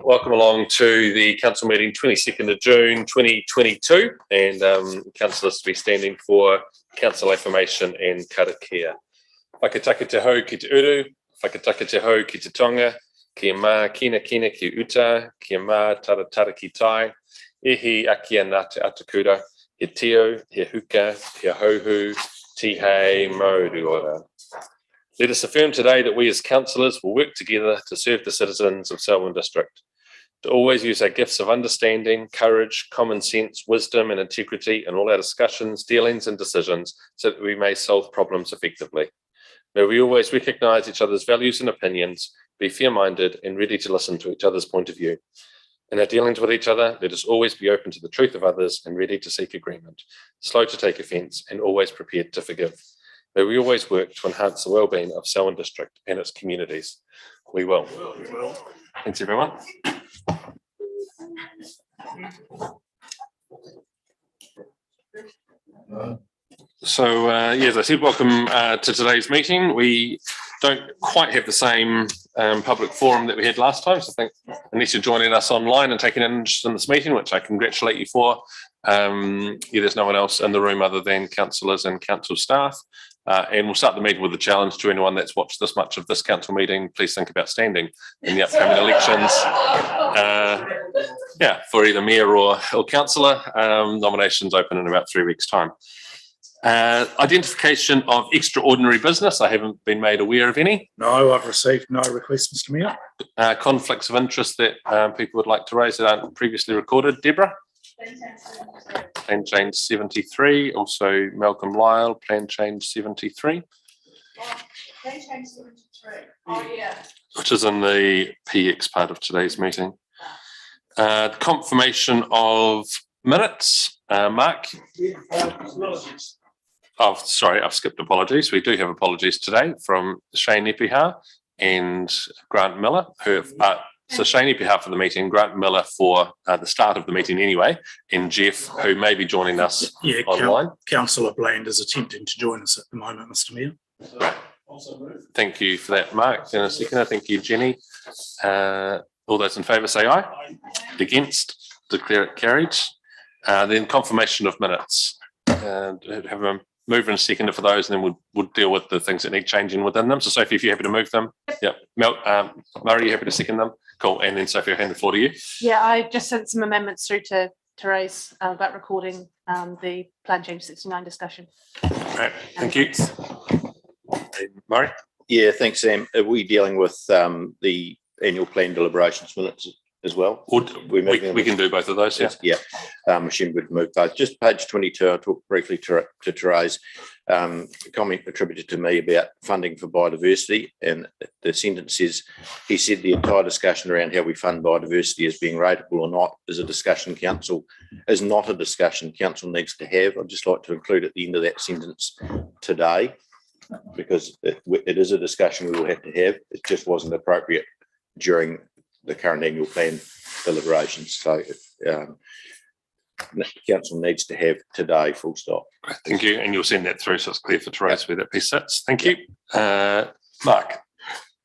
Welcome along to the Council meeting 22nd of June 2022, and councillors to be standing for Council affirmation and karakia. Whakataka te hau ki te uru, whakataka te hau ki te tonga, kia mā kina kina ki uta, kia mā tara tara ki tai, ihi akia nā te atakura, he tio, he huka, he hauhu, tihei mauruora. Let us affirm today that we as councillors will work together to serve the citizens of Selwyn District, to always use our gifts of understanding, courage, common sense, wisdom and integrity in all our discussions, dealings and decisions so that we may solve problems effectively. May we always recognise each other's values and opinions, be fair-minded and ready to listen to each other's point of view. In our dealings with each other, let us always be open to the truth of others and ready to seek agreement, slow to take offence and always prepared to forgive. May we always work to enhance the well-being of Selwyn District and its communities. We will. Thanks, everyone. So, as I said, welcome to today's meeting. We don't quite have the same public forum that we had last time, so I think unless you're joining us online and taking an interest in this meeting, which I congratulate you for, there's no one else in the room other than councillors and council staff. And we'll start the meeting with a challenge to anyone that's watched this much of this council meeting. Please think about standing in the upcoming elections. For either mayor or councillor. Nominations open in about 3 weeks' time. Identification of extraordinary business. I haven't been made aware of any. No, I've received no requests, Mr. Mayor. Conflicts of interest that people would like to raise that aren't previously recorded. Deborah? Plan change 73. Also Malcolm Lyle, plan change 73. Plan change 73. Oh, yeah. Which is in the PX part of today's meeting. Confirmation of minutes. Mark? Oh, sorry, I've skipped apologies. We do have apologies today from Shane Epihar and Grant Miller, who have so Shane Epihar for the meeting, Grant Miller for the start of the meeting anyway, and Jeff, who may be joining us online. Councillor Bland is attempting to join us at the moment, Mr. Mayor. Right. Thank you for that, Mark. In a second, thank you, Jenny. All those in favour say aye. Against, declare it carried. Then confirmation of minutes. Have a mover and seconder for those, and then we'll deal with the things that need changing within them. So Sophie, if you're happy to move them. Yep. Murray, you happy to second them? Cool. And then Sophie, I'll hand the floor to you. Yeah, I just sent some amendments through to Therese about recording the plan change 69 discussion. Right. Thank you. Murray? Yeah, thanks, Sam. Are we dealing with the annual plan deliberations minutes as well? We can do both of those, yeah. Yeah, Machine would move both. Just page 22, I'll talk briefly to Therese. A comment attributed to me about funding for biodiversity, and the sentence is, he said the entire discussion around how we fund biodiversity as being rateable or not is a discussion council, is not a discussion council needs to have. I'd just like to include at the end of that sentence today, because it is a discussion we will have to have. It just wasn't appropriate during the current annual plan deliberations. So council needs to have today, full stop. Thank you. And you'll send that through so it's clear for Therese where that piece sits. Thank you. Mark.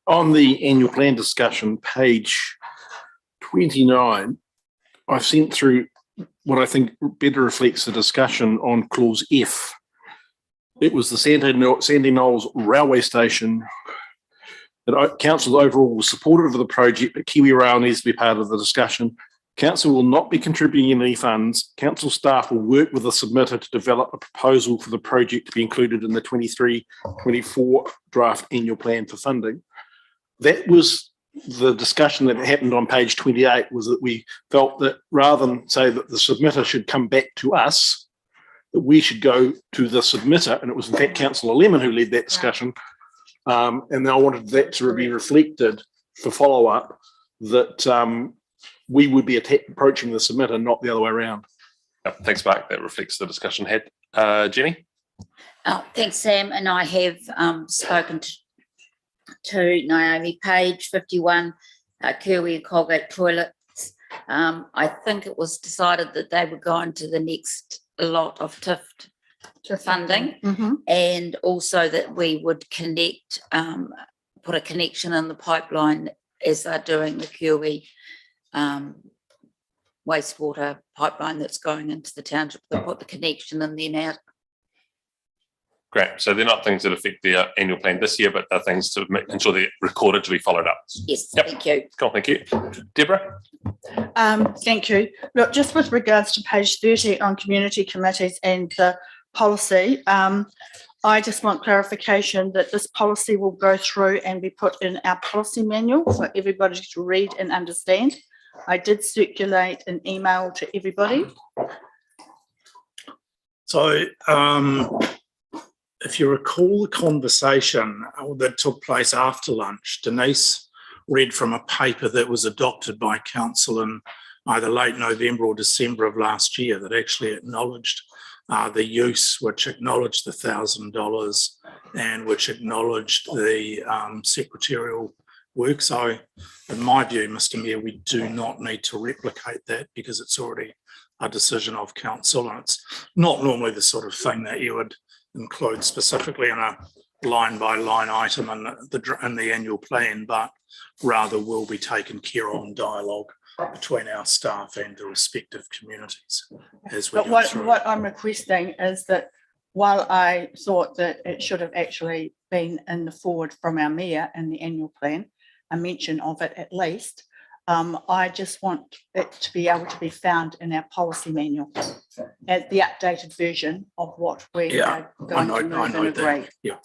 On the annual plan discussion, page 29, I've sent through what I think better reflects the discussion on clause F. It was the Sandy Knolls railway station. That council overall was supportive of the project, but Kiwi Rail needs to be part of the discussion. Council will not be contributing any funds. Council staff will work with the submitter to develop a proposal for the project to be included in the 23-24 draft annual plan for funding. That was the discussion that happened on page 28, was that we felt that rather than say that the submitter should come back to us, that we should go to the submitter, and it was in fact Councillor Lemon who led that discussion. And I wanted that to be reflected for follow-up, that we would be approaching the submitter, not the other way around. Thanks, Mark. That reflects the discussion had. Jenny? Thanks, Sam. And I have spoken to Naomi. Page 51, Kirwi and Colgate toilets. I think it was decided that they would go into the next lot of TIF funding, and also that we would connect, put a connection in the pipeline as they're doing the QE wastewater pipeline that's going into the township. They put the connection in there now. Great. So they're not things that affect the annual plan this year, but they're things to ensure they're recorded to be followed up. Yes, Yep. thank you. Cool, thank you. Deborah? Thank you. Look, just with regards to page 30 on community committees and the policy, I just want clarification that this policy will go through and be put in our policy manual for everybody to read and understand. I did circulate an email to everybody. So if you recall the conversation that took place after lunch, Denise read from a paper that was adopted by council in either late November or December of last year that actually acknowledged the use, which acknowledged the $1,000 and which acknowledged the secretarial work. So in my view, Mr. Mayor, we do not need to replicate that because it's already a decision of council, and it's not normally the sort of thing that you would include specifically in a line by line item in the annual plan, but rather will be taken care of in dialogue between our staff and the respective communities as we But go through. what I'm requesting is that while I thought that it should have actually been in the forward from our mayor in the annual plan, a mention of it at least, I just want it to be able to be found in our policy manual as the updated version of what we are going to move and agree. Yeah.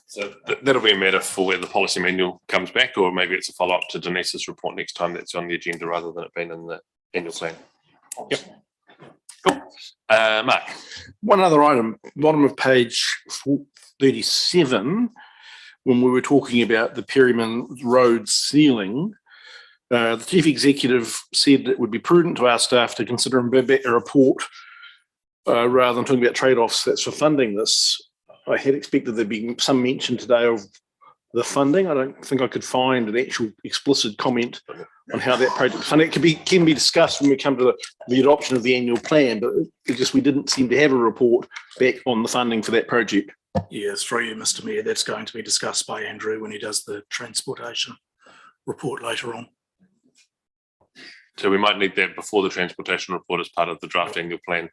So that'll be a matter for where the policy manual comes back, or maybe it's a follow-up to Denise's report next time that's on the agenda rather than it being in the annual plan. Yep. Cool. Mark? One other item, bottom of page 37, when we were talking about the Perryman Road ceiling, the chief executive said it would be prudent to our staff to consider and bring back a report rather than talking about trade-offs. That's for funding this. I had expected there'd be some mention today of the funding. I don't think I could find an actual explicit comment on how that project funding can be discussed when we come to the adoption of the annual plan, but it just we didn't seem to have a report back on the funding for that project. Yes, through you, Mr. Mayor, that's going to be discussed by Andrew when he does the transportation report later on. So we might need that before the transportation report as part of the draft annual plan.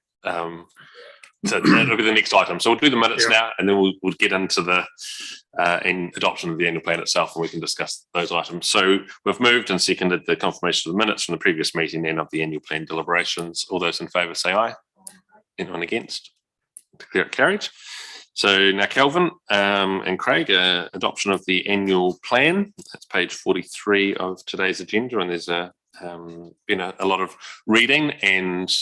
So that'll be the next item. So we'll do the minutes now, and then we'll get into the adoption of the annual plan itself, and we can discuss those items. So we've moved and seconded the confirmation of the minutes from the previous meeting and of the annual plan deliberations. All those in favour say aye. Anyone against? Declare it carried. So now Kelvin and Craig, adoption of the annual plan. That's page 43 of today's agenda, and there's been a lot of reading and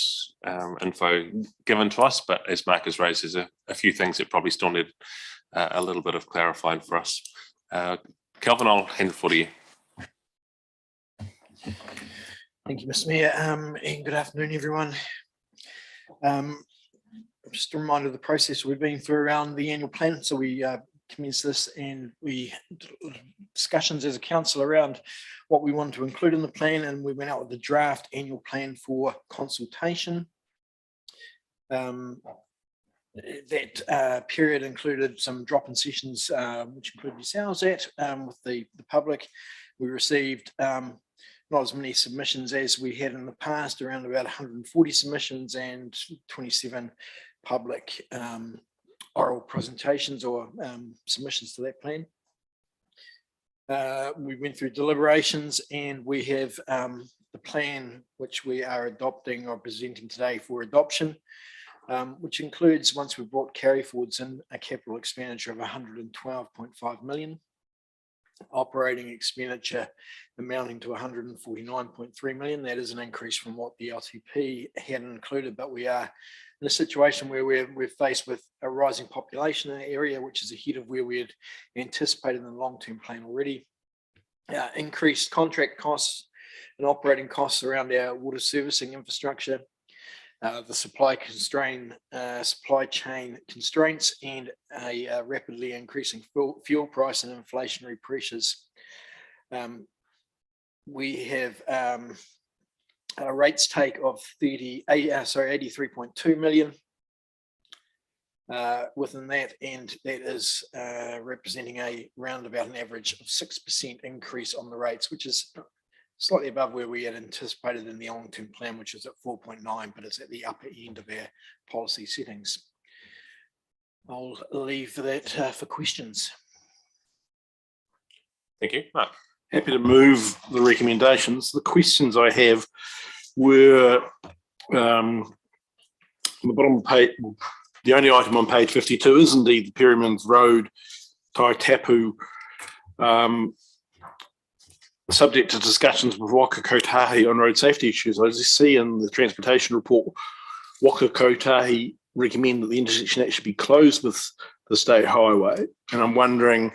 info given to us, but as Mark has raised, there's a few things that probably still need a little bit of clarifying for us. Kelvin, I'll hand it for you. Thank you, Mr. Mayor, and good afternoon, everyone. Just a reminder of the process we've been through around the annual plan. So we commenced this and we discussions as a council around what we wanted to include in the plan, and we went out with the draft annual plan for consultation. That period included some drop-in sessions, which included yourselves with the public. We received not as many submissions as we had in the past, around about 140 submissions and 27 public oral presentations or submissions to that plan. We went through deliberations, and we have the plan which we are adopting or presenting today for adoption, which includes, once we've brought carry forwards in, a capital expenditure of 112.5 million, operating expenditure amounting to 149.3 million. That is an increase from what the LTP had included, but we are in a situation where we're faced with a rising population in the area, which is ahead of where we had anticipated in the long-term plan already. Increased contract costs and operating costs around our water servicing infrastructure, the supply chain constraints, and a rapidly increasing fuel price and inflationary pressures. We have a rates take of 83.2 million within that, and that is representing a round about an average of 6% increase on the rates, which is slightly above where we had anticipated in the long-term plan, which is at 4.9, but it's at the upper end of our policy settings. I'll leave that for questions. Thank you. Mark. Happy to move the recommendations. The questions I have were on the bottom page. The only item on page 52 is indeed the Perryman's Road Tai Tapu, subject to discussions with Waka Kotahi on road safety issues. As you see in the transportation report, Waka Kotahi recommend that the intersection actually be closed with the state highway. And I'm wondering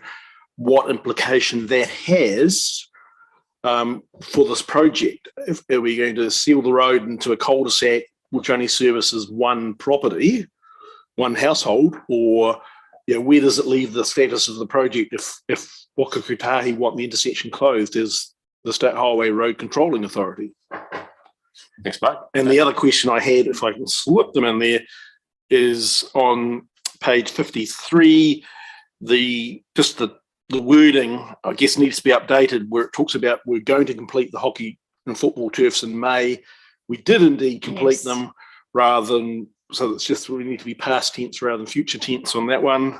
what implication that has for this project. Are we going to seal the road into a cul-de-sac which only services one property, one household, or where does it leave the status of the project if Waka Kotahi want the intersection closed as the State Highway Road Controlling Authority? Thanks, Mark. And the other question I had, if I can slip them in there, is on page 53, the wording, I guess, needs to be updated where it talks about we're going to complete the hockey and football turfs in May. We did indeed complete them rather than, so it's just we need to be past tense rather than future tense on that one.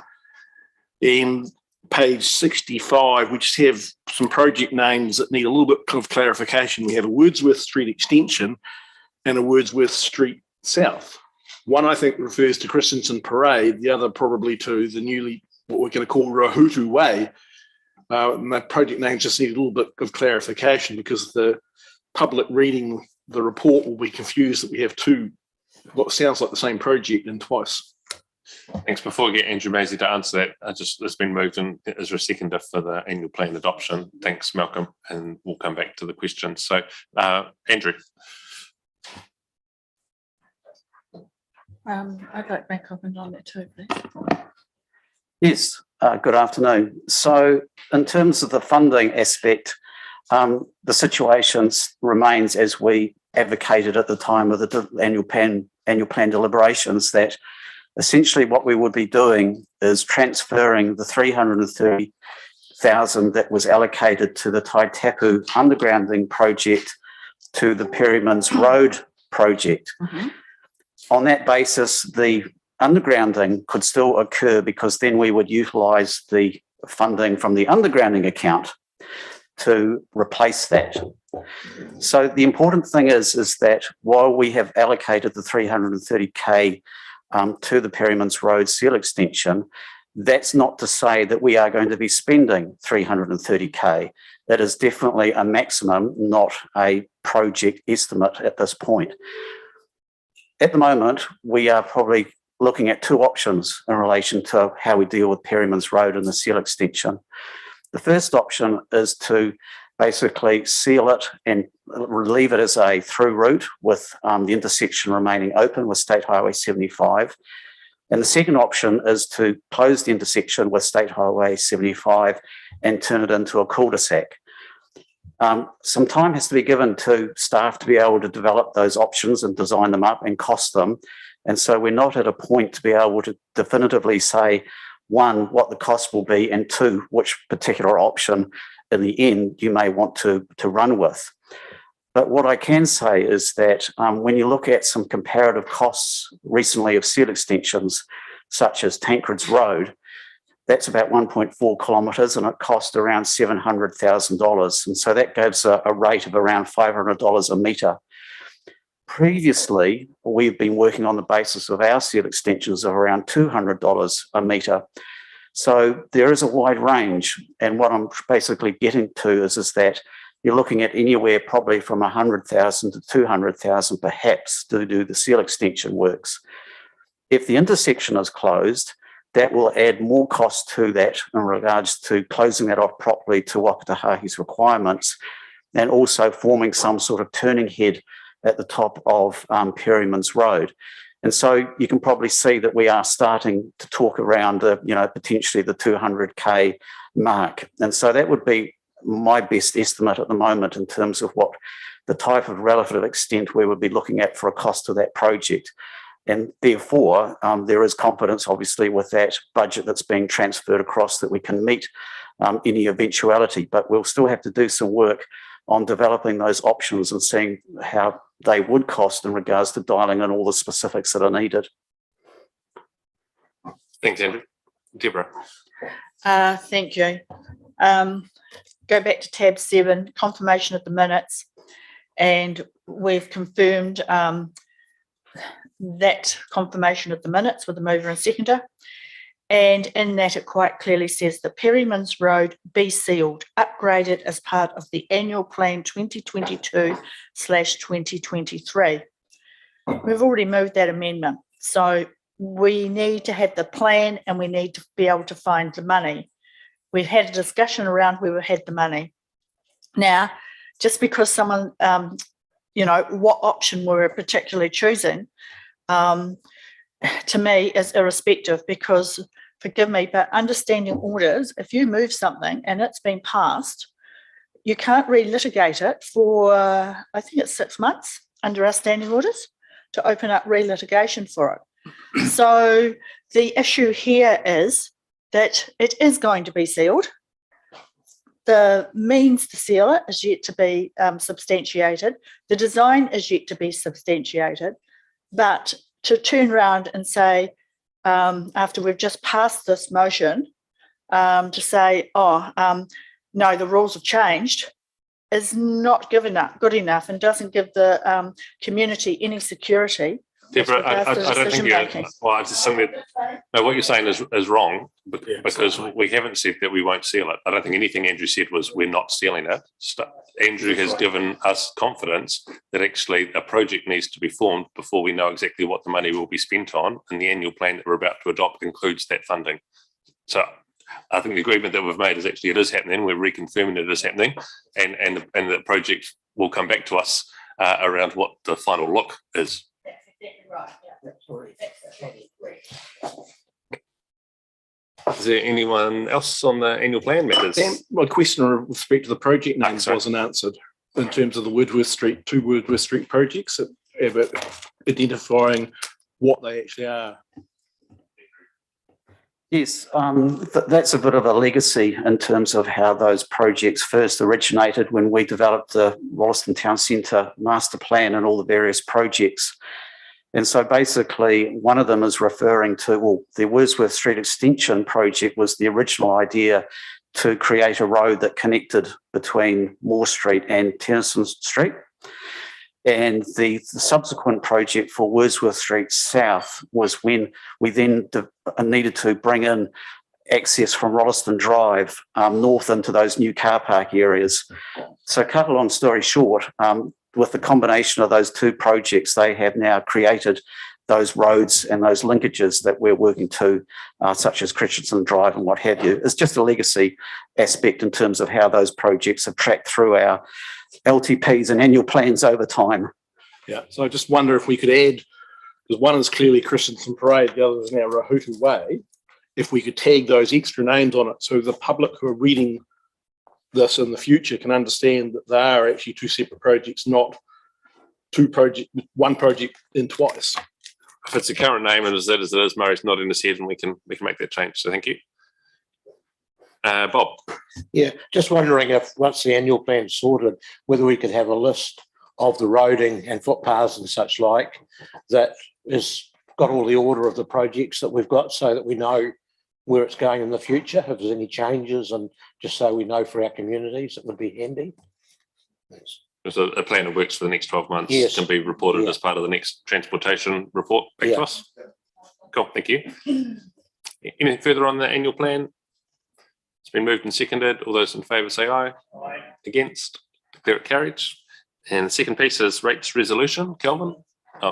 And page 65, we just have some project names that need a little bit of clarification. We have a Wordsworth Street extension and a Wordsworth Street South. One, I think, refers to Christensen Parade, the other probably to the newly, what we're going to call Rahutu Way. My project names just need a little bit of clarification because the public reading the report will be confused that we have two, what sounds like the same project in twice. Thanks. Before we get Andrew Maisie to answer that, it's been moved in as a seconder for the annual plan adoption. Thanks, Malcolm, and we'll come back to the questions. So, Andrew. I'd like to make a comment on that too, please. Yes, good afternoon. So in terms of the funding aspect, the situation remains as we advocated at the time of the annual plan deliberations, that essentially what we would be doing is transferring the 330,000 that was allocated to the Tai Tapu undergrounding project to the Perryman's Road project. Mm-hmm. On that basis, the undergrounding could still occur because then we would utilise the funding from the undergrounding account to replace that. So the important thing is that while we have allocated the 330k to the Perryman's Road seal extension, that's not to say that we are going to be spending 330k. That is definitely a maximum, not a project estimate at this point. At the moment, we are probably looking at two options in relation to how we deal with Perryman's Road and the seal extension. The first option is to basically seal it and leave it as a through route with the intersection remaining open with State Highway 75. And the second option is to close the intersection with State Highway 75 and turn it into a cul-de-sac. Some time has to be given to staff to be able to develop those options and design them up and cost them. And so we're not at a point to be able to definitively say, one, what the cost will be, and two, which particular option in the end you may want to run with. But what I can say is that when you look at some comparative costs recently of seal extensions, such as Tancred's Road, that's about 1.4 kilometres and it cost around $700,000. And so that gives a rate of around $500 a metre. Previously, we've been working on the basis of our seal extensions of around $200 a metre. So there is a wide range. And what I'm basically getting to is that you're looking at anywhere probably from 100,000 to 200,000 perhaps to do the seal extension works. If the intersection is closed, that will add more cost to that in regards to closing that off properly to Wakatahahi's requirements and also forming some sort of turning head at the top of Perryman's Road. And so you can probably see that we are starting to talk around potentially the 200k mark. And so that would be my best estimate at the moment in terms of what the type of relative extent we would be looking at for a cost of that project. And therefore, there is confidence, obviously, with that budget that's being transferred across that we can meet any eventuality. But we'll still have to do some work on developing those options and seeing how they would cost in regards to dialing in all the specifics that are needed. Thanks, Andrew. Deborah. Thank you. Go back to tab 7, confirmation of the minutes, and we've confirmed that confirmation of the minutes with the mover and seconder. And in that, it quite clearly says that Perryman's Road be sealed, upgraded as part of the annual plan 2022/2023. We've already moved that amendment. So we need to have the plan and we need to be able to find the money. We've had a discussion around where we had the money. Now, just because someone, what option we're particularly choosing, to me is irrespective, because, forgive me, but understanding orders, if you move something and it's been passed, you can't relitigate it for, I think it's 6 months under our standing orders to open up relitigation for it. So the issue here is that it is going to be sealed. The means to seal it is yet to be substantiated. The design is yet to be substantiated. But to turn around and say, after we've just passed this motion, to say, no, the rules have changed, is not good enough and doesn't give the community any security. Deborah, I don't think I just think that no, what you're saying is wrong, because we haven't said that we won't seal it. I don't think anything Andrew said was we're not sealing it. Andrew has given us confidence that actually a project needs to be formed before we know exactly what the money will be spent on, and the annual plan that we're about to adopt includes that funding. So I think the agreement that we've made is actually it is happening. We're reconfirming that it is happening, and the project will come back to us around what the final look is. Right. Is there anyone else on the annual plan matters? My question with respect to the project names wasn't answered in terms of the Wordsworth Street, 2 Wordsworth Street projects, identifying what they actually are. Yes, that's a bit of a legacy in terms of how those projects first originated when we developed the Wollaston Town Centre master plan and all the various projects. And so basically one of them is referring to, well, the Wordsworth Street Extension project was the original idea to create a road that connected between Moore Street and Tennyson Street. And the subsequent project for Wordsworth Street South was when we then needed to bring in access from Rolleston Drive north into those new car park areas. So cut a long story short, with the combination of those 2 projects, they have now created those roads and those linkages that we're working to, such as Christchurch Drive and what have you. It's just a legacy aspect in terms of how those projects have tracked through our LTPs and annual plans over time. Yeah, so I just wonder if we could add, because one is clearly Christensen Parade, the other is now Rahutu Way, if we could tag those extra names on it so the public who are reading this in the future can understand that they are actually 2 separate projects, not one project in twice. If it's the current name and as it is, Murray's nodding his head, and we can make that change. So thank you. Bob. Yeah, just wondering if once the annual plan's sorted, whether we could have a list of the roading and footpaths and such like that is got all the order of the projects that we've got, so that we know where it's going in the future, if there's any changes, and just so we know for our communities, it would be handy. So a plan of works for the next 12 months can be reported as part of the next transportation report back to us. Cool, thank you. Anything further on the annual plan? It's been moved and seconded. All those in favour say aye. Aye. Against? Declare it carried. And the second piece is rates resolution. Kelvin?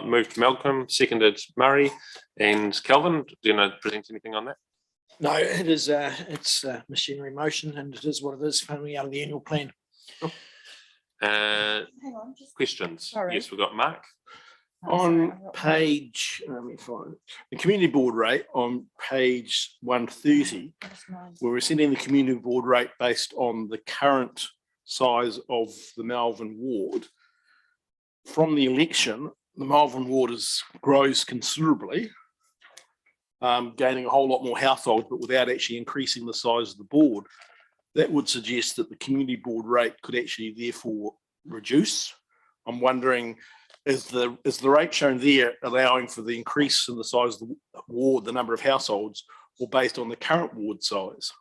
Moved Malcolm, seconded Murray. And Kelvin, do you want to present anything on that? No, it is. It's machinery motion, and it is what it is, coming out of the annual plan. Cool. Questions? Sorry. Yes, we've got Mark. On page, let me find it. The community board rate on page 130, where we're setting the community board rate based on the current size of the Malvern ward. From the election, the Malvern ward grows considerably, gaining a whole lot more households, but without actually increasing the size of the board. that would suggest that the community board rate could actually therefore reduce. I'm wondering, is the rate shown there allowing for the increase in the size of the ward, the number of households, or based on the current ward size?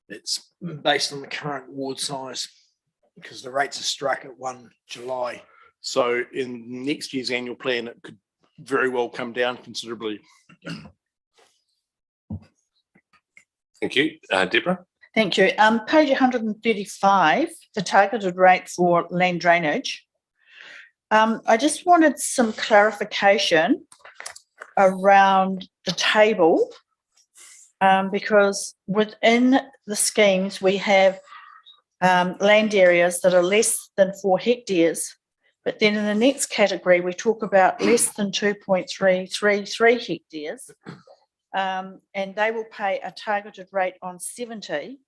It's based on the current ward size because the rates are struck at 1 July. So in next year's annual plan, it could very well come down considerably. Thank you. Deborah? Thank you. Page 135, the targeted rate for land drainage. I just wanted some clarification around the table, because within the schemes we have land areas that are less than 4 hectares, but then in the next category we talk about less than 2.333 hectares, and they will pay a targeted rate on 70.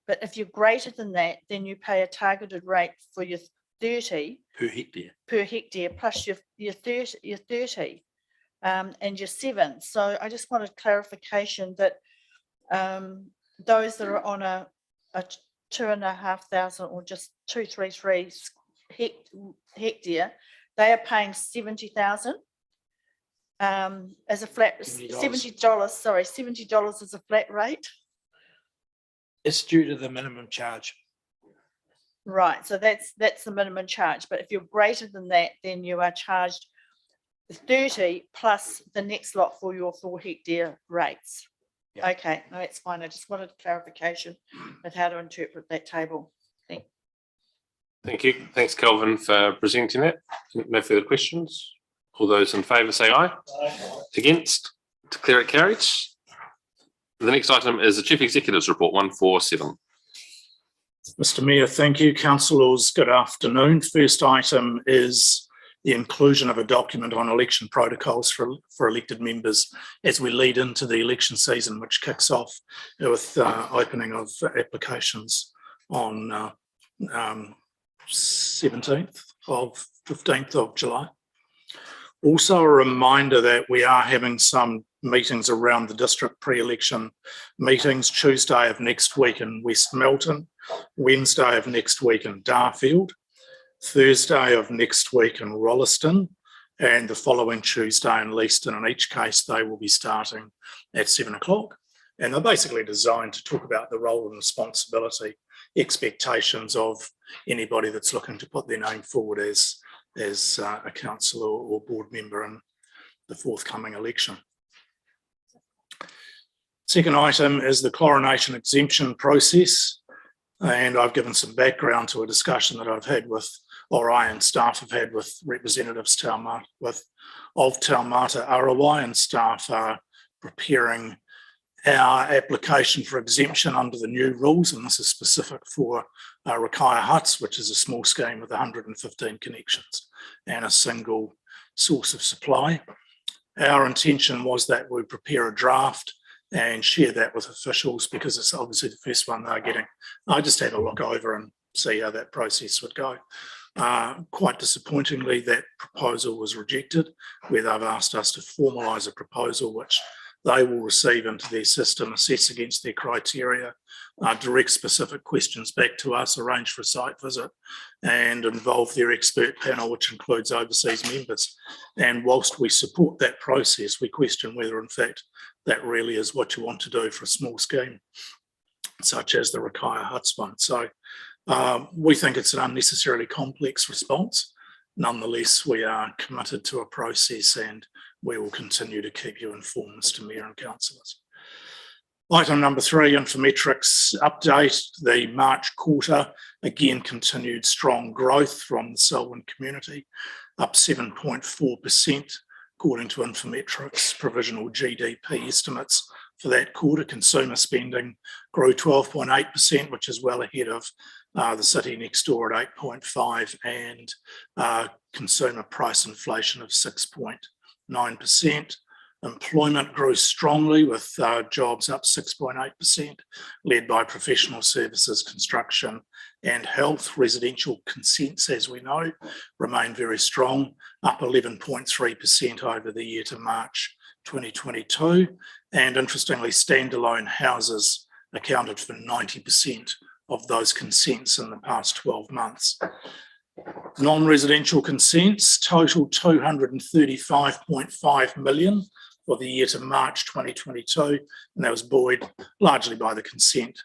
But if you're greater than that, then you pay a targeted rate for your 30 per hectare plus your 30 and your 7. So I just wanted clarification that those that are on a 2,500 or just 233 hectare, they are paying 70,000 as a flat $70. Sorry, $70 is a flat rate. It's due to the minimum charge. Right, so that's the minimum charge. But if you're greater than that, then you are charged 30 plus the next lot for your 4 hectare rates. Yeah. Okay, no, that's fine. I just wanted clarification with how to interpret that table. Thank you. Thanks, Kelvin, for presenting that. No further questions. All those in favour say aye. Against? Declare it carried. The next item is the Chief Executive's Report 147. Mr. Mayor, thank you. Councillors, good afternoon. First item is the inclusion of a document on election protocols for elected members as we lead into the election season, which kicks off with opening of applications on 15th of July. Also a reminder that we are having some meetings around the district pre-election meetings, Tuesday of next week in West Melton, Wednesday of next week in Darfield, Thursday of next week in Rolleston, and the following Tuesday in Leaston. In each case, they will be starting at 7 o'clock. And they're basically designed to talk about the role and responsibility, expectations of anybody that's looking to put their name forward as a councillor or board member in the forthcoming election. Second item is the chlorination exemption process. And I've given some background to a discussion that I've had with, or I and staff have had with representatives of Taumata Arawai, and staff are preparing our application for exemption under the new rules, and this is specific for Rakaya Huts, which is a small scheme with 115 connections and a single source of supply. Our intention was that we prepare a draft and share that with officials, because it's obviously the first one they're getting. I just had a look over and see how that process would go. Quite disappointingly, that proposal was rejected, where they've asked us to formalise a proposal which they will receive into their system, assess against their criteria, direct specific questions back to us, arrange for a site visit, and involve their expert panel, which includes overseas members. And whilst we support that process, we question whether, in fact, that really is what you want to do for a small scheme, such as the Rakaya Huts one. So we think it's an unnecessarily complex response. Nonetheless, we are committed to a process, and we will continue to keep you informed, Mr. Mayor and councillors. Item number 3, Infometrics update. The March quarter, again, continued strong growth from the Selwyn community, up 7.4%, according to Infometrics provisional GDP estimates for that quarter. Consumer spending grew 12.8%, which is well ahead of the city next door at 8.5%, and consumer price inflation of 6.9%. Employment grew strongly, with jobs up 6.8%, led by professional services, construction and health. Residential consents, as we know, remain very strong, up 11.3% over the year to March 2022. And interestingly, standalone houses accounted for 90% of those consents in the past 12 months. Non-residential consents totaled 235.5 million for the year to March 2022, and that was buoyed largely by the consent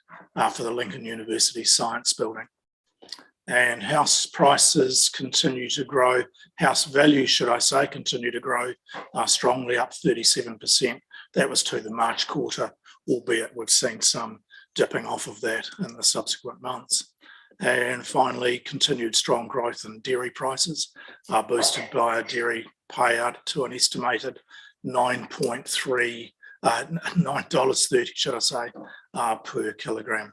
for the Lincoln University Science Building. And house prices continue to grow, house values, should I say, continue to grow strongly, up 37%. That was to the March quarter, albeit we've seen some dipping off of that in the subsequent months. And finally, continued strong growth in dairy prices, boosted by a dairy payout to an estimated $9.30, should I say, per kilogram.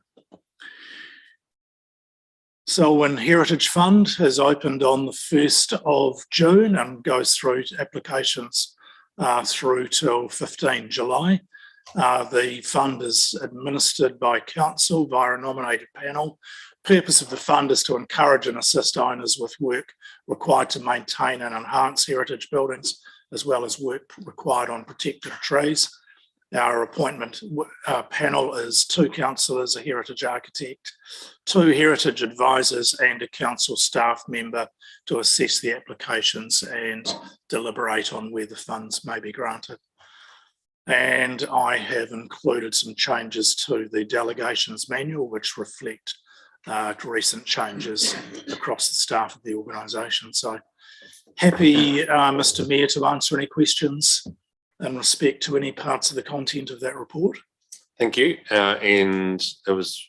Selwyn Heritage Fund has opened on the 1st of June and goes through applications through till 15 July. The fund is administered by council via a nominated panel. Purpose of the fund is to encourage and assist owners with work required to maintain and enhance heritage buildings, as well as work required on protected trees. Our appointment panel is 2 councillors, a heritage architect, 2 heritage advisors and a council staff member to assess the applications and deliberate on where the funds may be granted. And I have included some changes to the delegations manual which reflect recent changes across the staff of the organisation. So happy, Mr Mayor, to answer any questions in respect to any parts of the content of that report. Thank you. And it was,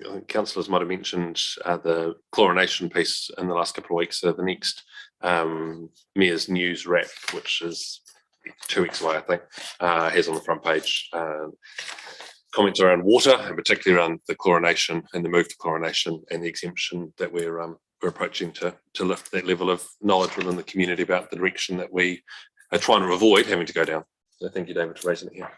I think councillors might have mentioned the chlorination piece in the last couple of weeks. So the next Mayor's News wrap, which is 2 weeks away, I think, has on the front page comments around water, and particularly around the chlorination and the move to chlorination and the exemption that we're approaching to lift that level of knowledge within the community about the direction that we are trying to avoid having to go down. So thank you, David, for raising it here.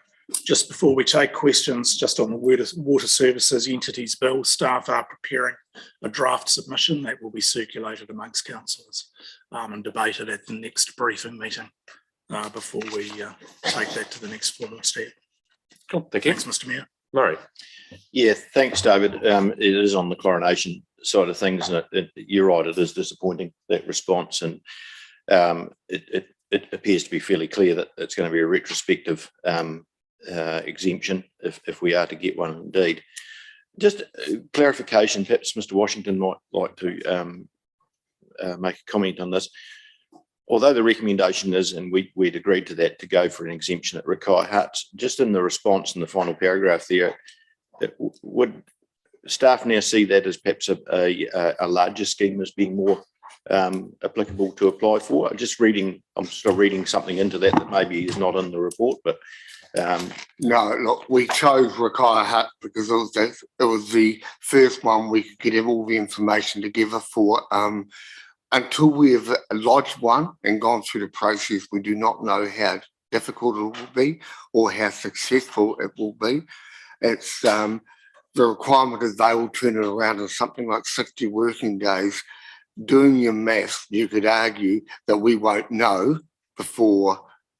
Just before we take questions, just on the water services entities bill, staff are preparing a draft submission that will be circulated amongst councillors and debated at the next briefing meeting before we take that to the next formal step. Cool, thank you. Thanks, Mr Mayor. Murray. Yeah, thanks, David. It is on the chlorination side of things. You're right, it is disappointing, that response, and it appears to be fairly clear that it's going to be a retrospective exemption if we are to get one indeed. Just clarification, perhaps Mr Washington might like to make a comment on this. Although the recommendation is, and we'd agreed to that, to go for an exemption at Rakai Huts, just in the response in the final paragraph there, would staff now see that as perhaps a larger scheme as being more applicable to apply for? I'm still reading something into that maybe is not in the report, but no, look, we chose Rakai Hut because it was the first one we could get all the information together for. Until we have lodged one and gone through the process, we do not know how difficult it will be or how successful it will be. It's the requirement is they will turn it around in something like 60 working days. Doing your maths, you could argue that we won't know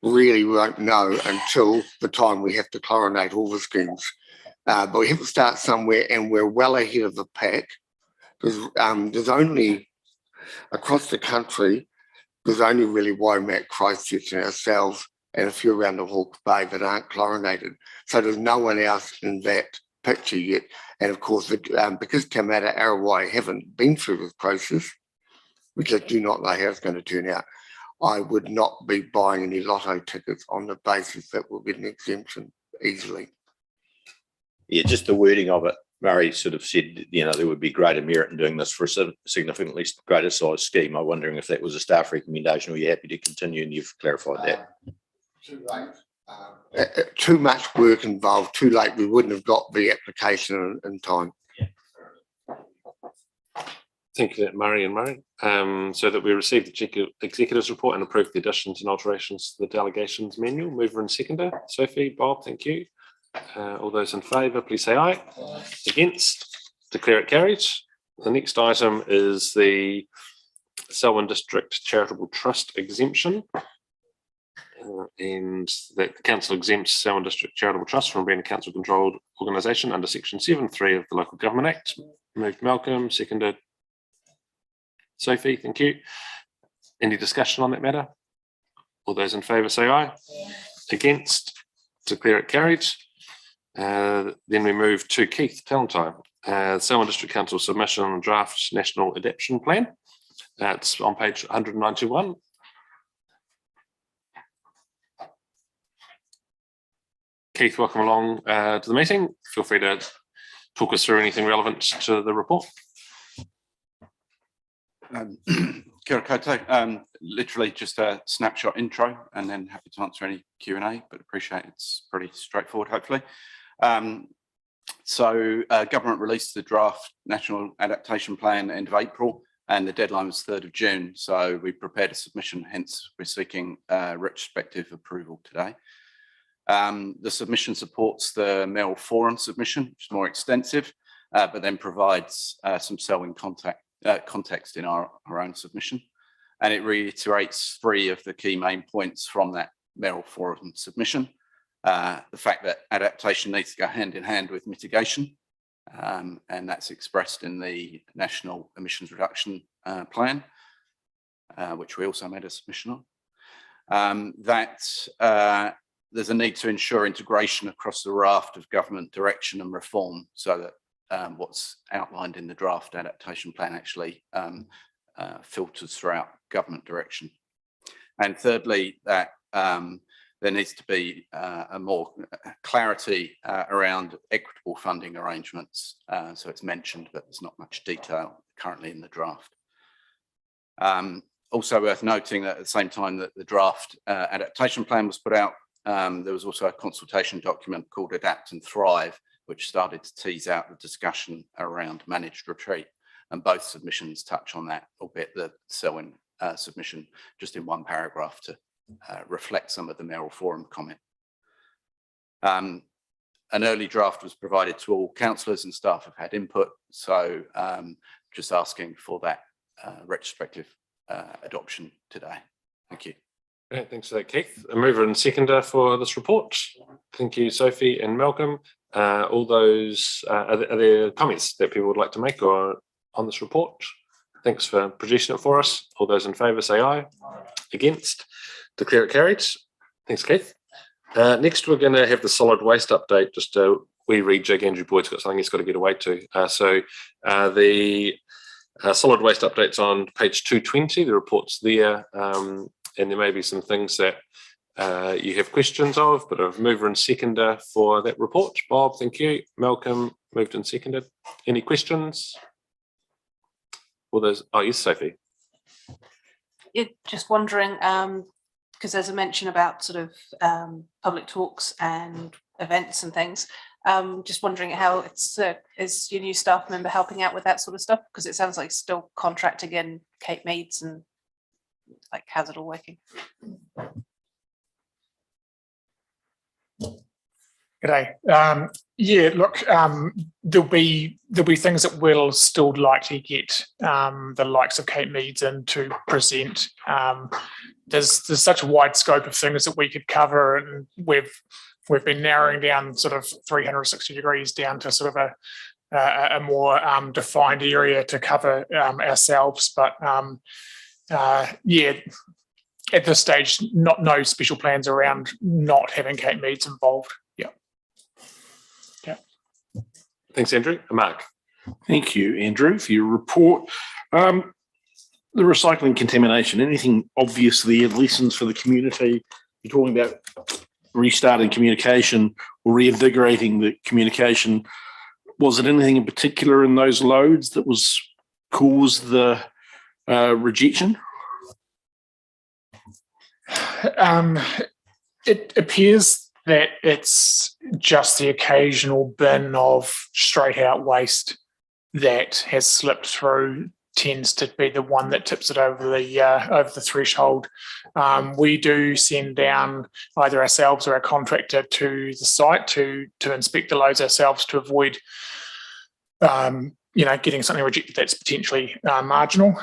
we won't know until the time we have to chlorinate all the schemes. But we have to start somewhere, and we're well ahead of the pack. There's only, across the country, there's only really Waimak, Christchurch and ourselves and a few around the Hawke's Bay that aren't chlorinated. So there's no one else in that picture yet. And of course, because Taumata, Arawai haven't been through this process, we just do not know how it's going to turn out. I would not be buying any lotto tickets on the basis that we'll get an exemption easily. yeah, just the wording of it. Murray sort of said, there would be greater merit in doing this for a significantly greater size scheme. I'm wondering if that was a staff recommendation, or you're happy to continue, and you've clarified that. Too late. Too much work involved, too late. We wouldn't have got the application in time. Thank you, Murray and Murray. So that we received the executive's report and approved the additions and alterations to the delegations manual. Mover and seconder. Sophie, Bob, thank you. All those in favour, please say aye. Against, declare it carried. The next item is the Selwyn District Charitable Trust exemption. and that the council exempts Selwyn District Charitable Trust from being a council controlled organisation under section 7.3 of the Local Government Act. Moved Malcolm, seconded Sophie, thank you. Any discussion on that matter? All those in favour say aye. Against, declare it carried. Then we move to Keith Talentine, Selwyn District Council submission on draft National Adaptation Plan. It's on page 191. Keith, welcome along to the meeting. Feel free to talk us through anything relevant to the report. Kia ora koutou. Literally just a snapshot intro and then happy to answer any Q&A, but appreciate it's pretty straightforward, hopefully. Government released the draft National Adaptation Plan end of April and the deadline was 3rd of June. So we prepared a submission, hence we're seeking retrospective approval today. The submission supports the Mayoral Forum submission, which is more extensive, but then provides some Selwyn context in our own submission. And it reiterates 3 of the key main points from that Mayoral Forum submission. The fact that adaptation needs to go hand in hand with mitigation, and that's expressed in the National Emissions Reduction Plan, which we also made a submission on. There's a need to ensure integration across the raft of government direction and reform so that what's outlined in the draft adaptation plan actually filters throughout government direction. And thirdly, that there needs to be a more clarity around equitable funding arrangements. So it's mentioned, but there's not much detail currently in the draft. Also worth noting that at the same time that the draft adaptation plan was put out, there was also a consultation document called Adapt and Thrive, which started to tease out the discussion around managed retreat. And both submissions touch on that, albeit the Selwyn submission just in one paragraph to reflect some of the Mayoral Forum comment. An early draft was provided to all councillors and staff have had input. So just asking for that retrospective adoption today. Thank you. Great, thanks for that, Keith. A mover and seconder for this report. Thank you, Sophie and Malcolm. All those, are there comments that people would like to make or on this report? Thanks for producing it for us. All those in favour say aye. Against, declare it carried. Thanks, Keith. Next, we're going to have the solid waste update. Just we rejig. Andrew Boyd's got something he's got to get away to. The solid waste update's on page 220. The report's there. And there may be some things that you have questions of, but a mover and seconder for that report. Bob, thank you. Malcolm moved and seconded. Any questions? All those, oh yes, Sophie. Yeah, just wondering, because there's a mention about sort of public talks and events and things. Just wondering how it's, is your new staff member helping out with that sort of stuff? Because it sounds like still contracting in Cape Meads and like, how's it all working? G'day. Yeah, look, there'll be things that we'll still likely get the likes of Cape Meads in to present. There's such a wide scope of things that we could cover, and we've been narrowing down sort of 360 degrees down to sort of a more defined area to cover ourselves. But yeah, at this stage, no special plans around not having Cape Meads involved. Yeah. Yeah. Thanks, Andrew. Mark. Thank you, Andrew, for your report. The recycling contamination, anything obvious there, lessons for the community? You're talking about restarting communication or reinvigorating the communication. Was it anything in particular in those loads that was caused the rejection? It appears that it's just the occasional bin of straight out waste that has slipped through, tends to be the one that tips it over the threshold. We do send down either ourselves or our contractor to the site to inspect the loads ourselves to avoid getting something rejected that's potentially marginal.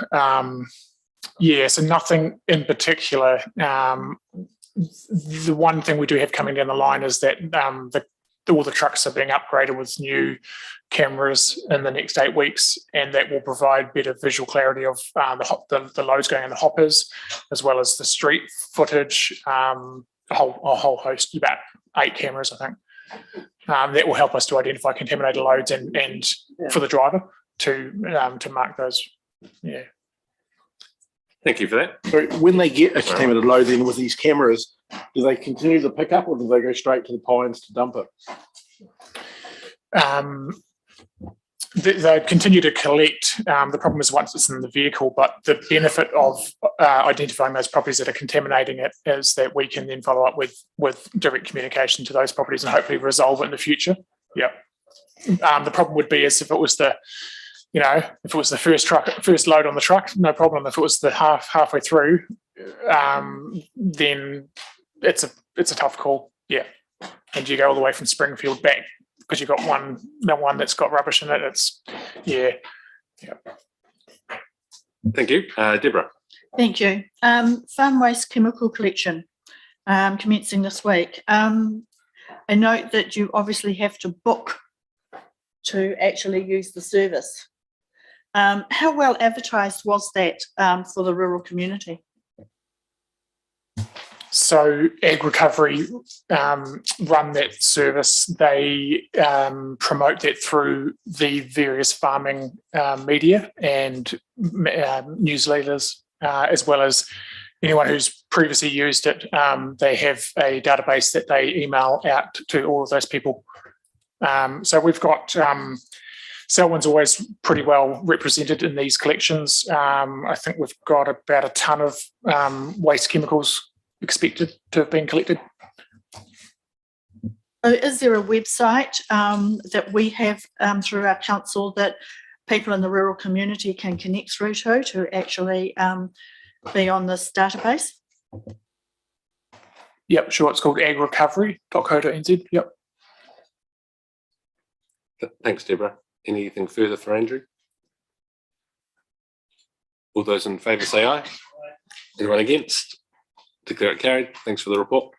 Yeah, so nothing in particular. the one thing we do have coming down the line is that all the trucks are being upgraded with new cameras in the next 8 weeks, and that will provide better visual clarity of the loads going in the hoppers, as well as the street footage, a whole host, about 8 cameras, I think. That will help us to identify contaminated loads and for the driver to mark those. Yeah. Thank you for that. So when they get a contaminated load then with these cameras, do they continue the pickup or do they go straight to the pines to dump it? They continue to collect. The problem is once it's in the vehicle, but the benefit of identifying those properties that are contaminating it is that we can then follow up with direct communication to those properties and hopefully resolve it in the future. Yeah. The problem would be is if it was the first load on the truck, no problem. If it was the halfway through, then it's a tough call. Yeah. And you go all the way from Springfield back because you've got one that's got rubbish in it. It's Thank you. Deborah. Thank you. Farm waste chemical collection commencing this week. I note that you obviously have to book to actually use the service. How well advertised was that for the rural community? So Ag Recovery run that service. They promote that through the various farming media and newsletters, as well as anyone who's previously used it. They have a database that they email out to all of those people. So we've got Selwyn's always pretty well represented in these collections. I think we've got about a ton of waste chemicals expected to have been collected. Is there a website that we have through our council that people in the rural community can connect through to actually be on this database? Yep, sure. It's called agrecovery.co.nz. Yep. Thanks, Deborah. Anything further for Andrew? All those in favour say aye. Anyone against? Declare it carried. Thanks for the report.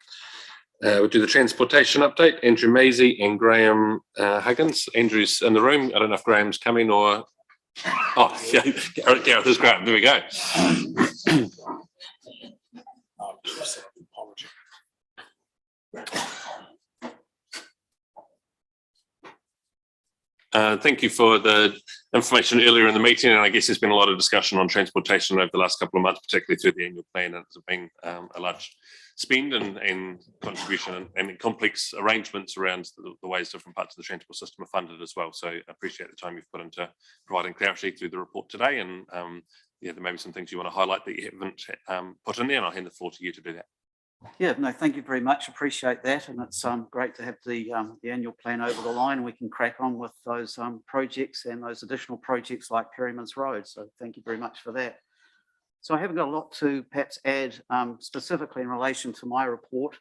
We'll do the transportation update. Andrew Maisie and Graham Huggins. Andrew's in the room. I don't know if Graham's coming or... Oh, yeah, Gerald is Graham. There we go. Thank you for the information earlier in the meeting, and I guess there's been a lot of discussion on transportation over the last couple of months, particularly through the annual plan, and it's been a large spend and contribution and complex arrangements around the ways different parts of the transport system are funded as well. So I appreciate the time you've put into providing clarity through the report today, and there may be some things you want to highlight that you haven't put in there, and I'll hand the floor to you to do that. Yeah, no, thank you very much. Appreciate that. And it's great to have the annual plan over the line. We can crack on with those projects and those additional projects like Perryman's Road. So thank you very much for that. So I haven't got a lot to perhaps add specifically in relation to my report.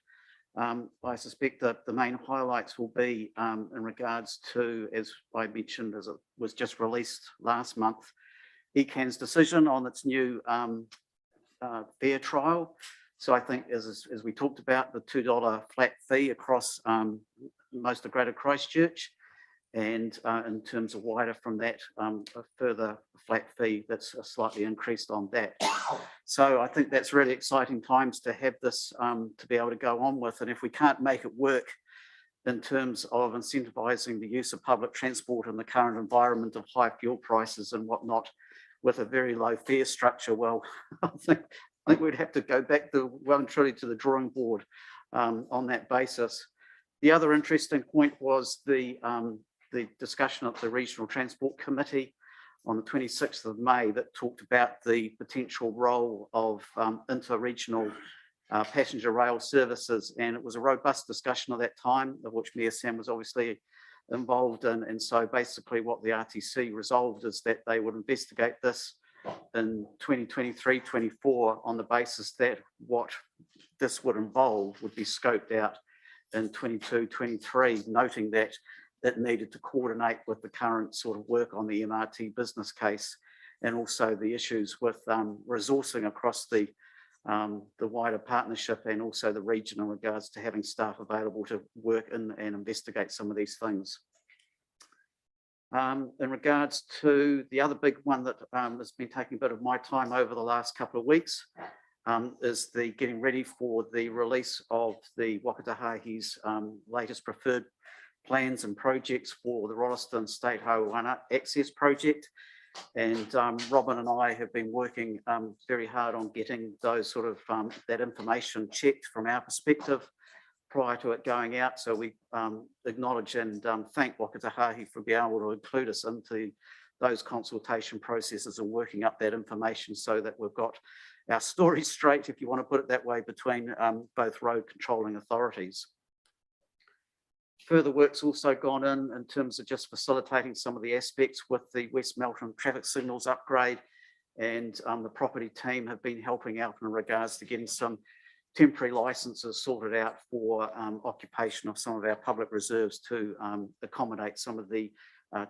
I suspect that the main highlights will be in regards to, as I mentioned, as it was just released last month, ECAN's decision on its new fare trial. So I think as we talked about, the $2 flat fee across most of Greater Christchurch, and in terms of wider from that, a further flat fee that's slightly increased on that. So I think that's really exciting times to have this to be able to go on with. And if we can't make it work in terms of incentivising the use of public transport in the current environment of high fuel prices and whatnot, with a very low fare structure, well, I think we'd have to go back well and truly to the drawing board on that basis. The other interesting point was the discussion of the Regional Transport Committee on the 26th of May that talked about the potential role of inter-regional passenger rail services. And it was a robust discussion at that time, of which Mayor Sam was obviously involved in. And so basically what the RTC resolved is that they would investigate this in 2023-24 on the basis that what this would involve would be scoped out in 22-23, noting that it needed to coordinate with the current sort of work on the MRT business case, and also the issues with resourcing across the the wider partnership and also the region in regards to having staff available to work in and investigate some of these things. In regards to the other big one that has been taking a bit of my time over the last couple of weeks is the getting ready for the release of the Wakatahahi's latest preferred plans and projects for the Rolleston State Highway 1 Access Project. And Robin and I have been working very hard on getting those sort of that information checked from our perspective prior to it going out. So we acknowledge and thank Wakatahahi for being able to include us into those consultation processes and working up that information so that we've got our story straight, if you want to put it that way, between both road controlling authorities. Further work's also gone in terms of just facilitating some of the aspects with the West Melton traffic signals upgrade, and the property team have been helping out in regards to getting some temporary licenses sorted out for occupation of some of our public reserves to accommodate some of the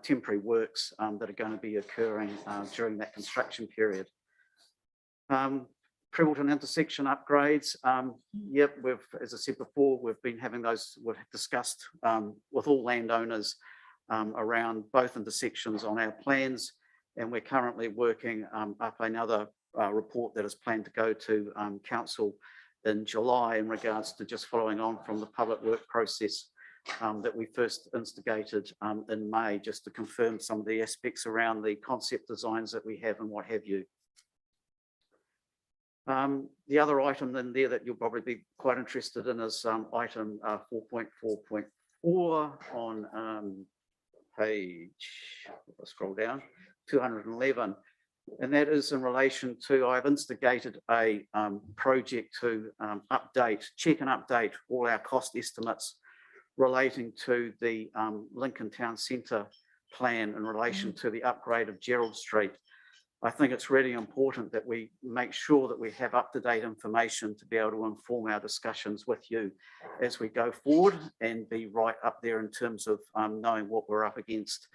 temporary works that are going to be occurring during that construction period. Prebbleton intersection upgrades. Yep, as I said before, we've been having those, we've discussed with all landowners around both intersections on our plans, and we're currently working up another report that is planned to go to council in July in regards to just following on from the public work process that we first instigated in May, just to confirm some of the aspects around the concept designs that we have and what have you. The other item in there that you'll probably be quite interested in is item 4.4.4 on page, I'll scroll down, 211. And that is in relation to, I've instigated a project to check and update all our cost estimates relating to the Lincoln Town Centre plan in relation to the upgrade of Gerald Street. I think it's really important that we make sure that we have up-to-date information to be able to inform our discussions with you as we go forward and be right up there in terms of knowing what we're up against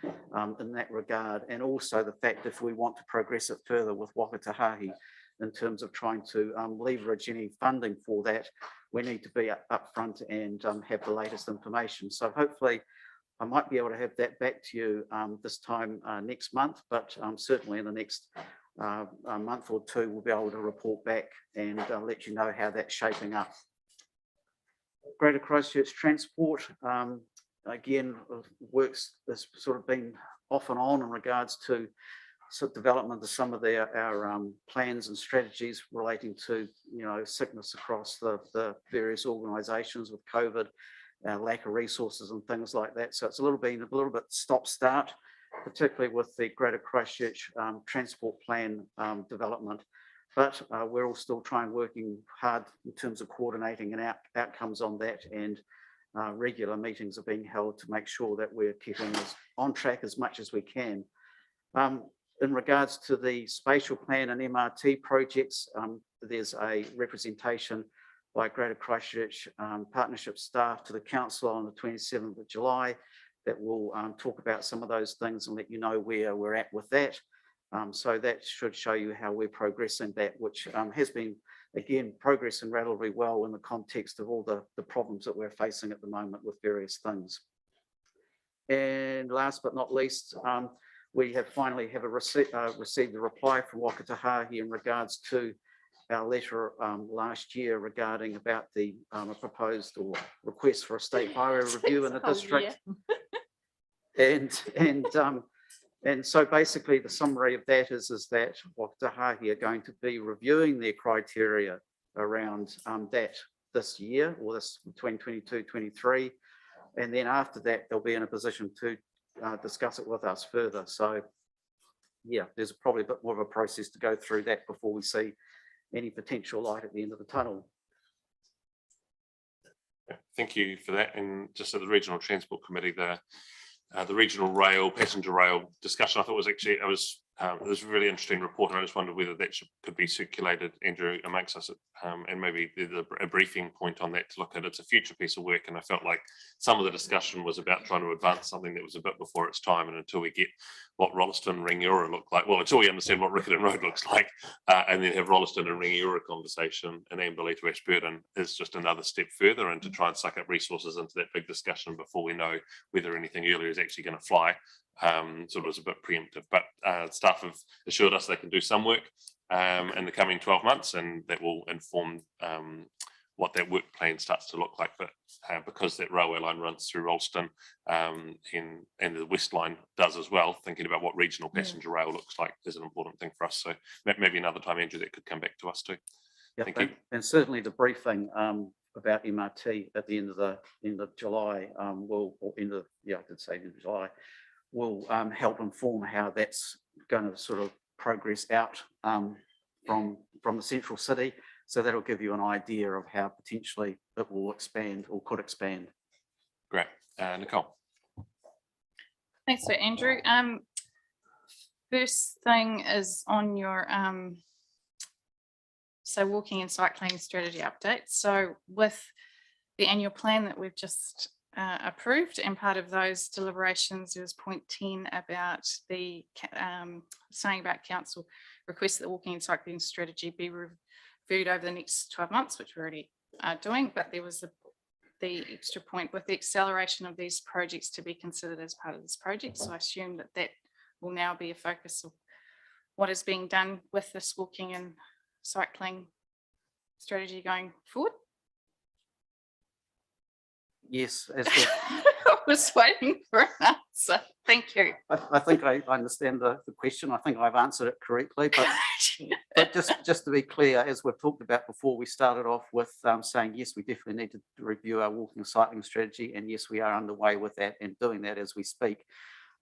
in that regard. And also the fact if we want to progress it further with Wakatahahi in terms of trying to leverage any funding for that, we need to be up front and have the latest information. So hopefully I might be able to have that back to you this time next month, but certainly in the next month or two, we'll be able to report back and let you know how that's shaping up. Greater Christchurch Transport, again, works has sort of been off and on in regards to development of some of our plans and strategies relating to, sickness across the various organisations with COVID. Lack of resources and things like that. So it's a little bit stop-start, particularly with the Greater Christchurch Transport Plan development. But we're all still working hard in terms of coordinating and outcomes on that, and regular meetings are being held to make sure that we're keeping us on track as much as we can. In regards to the spatial plan and MRT projects, there's a representation by Greater Christchurch partnership staff to the council on the 27th of July that will talk about some of those things and let you know where we're at with that. So that should show you how we're progressing that, which has been, again, progressing relatively well in the context of all the problems that we're facing at the moment with various things. And last but not least, we have finally received a reply from Wakatahahi in regards to our letter last year regarding about the proposed or request for a state highway review in the district. And so basically the summary of that is that Wakatahahi are going to be reviewing their criteria around that this year, or this between 22-23, and then after that they'll be in a position to discuss it with us further. So yeah, there's probably a bit more of a process to go through that before we see any potential light at the end of the tunnel. Thank you for that. And just at the Regional Transport Committee, the regional rail, passenger rail discussion, I thought was actually, it was it was a really interesting report, and I just wondered whether that could be circulated, Andrew, amongst us, and maybe a briefing point on that to look at. It's a future piece of work, and I felt like some of the discussion was about trying to advance something that was a bit before its time, and until we get what Rolleston and Ringiora look like, well, until we understand what Riccarton Road looks like, and then have Rolleston and Ringiora conversation, and Amberley to Ashburton is just another step further, and to try and suck up resources into that big discussion before we know whether anything earlier is actually going to fly. Sort of was a bit preemptive, but staff have assured us they can do some work in the coming 12 months, and that will inform what that work plan starts to look like. But because that railway line runs through Rolleston, and the West line does as well, thinking about what regional passenger rail looks like is an important thing for us. So maybe another time, Andrew, that could come back to us too. Yeah, Thank you. and certainly the briefing about MRT at the end of July will, or end of, I did say end of July, will help inform how that's going to sort of progress out from the central city. So that'll give you an idea of how potentially it will expand or could expand. Great. Nicole. Thanks for Andrew. First thing is on your so walking and cycling strategy update. So with the annual plan that we've just approved, and part of those deliberations, there was point 10 about the saying about council requests that the walking and cycling strategy be reviewed over the next 12 months, which we already are doing, but there was the extra point with the acceleration of these projects to be considered as part of this project. So I assume that that will now be a focus of what is being done with this walking and cycling strategy going forward. Yes, as I was waiting for an answer. Thank you. I think I understand the question. I think I've answered it correctly, but just to be clear, as we've talked about before, we started off with saying, yes, we definitely need to review our walking and cycling strategy, and yes, we are underway with that and doing that as we speak.